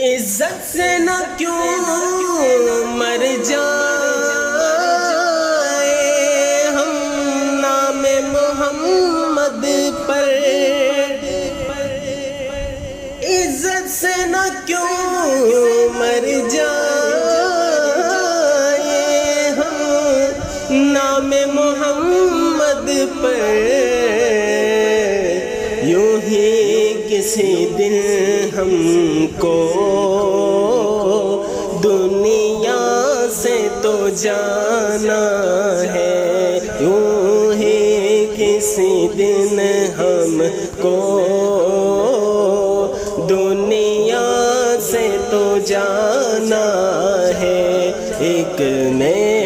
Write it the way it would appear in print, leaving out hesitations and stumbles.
عزت سے نہ کیوں مر جائے ہم نام محمد پر، عزت سے نہ کیوں مر جائے ہم نام محمد پر، یوں ہی کسی دن ہم کو دنیا سے تو جانا ہے، یوں ہی کسی دن ہم کو دنیا سے تو جانا ہے، ایک نئے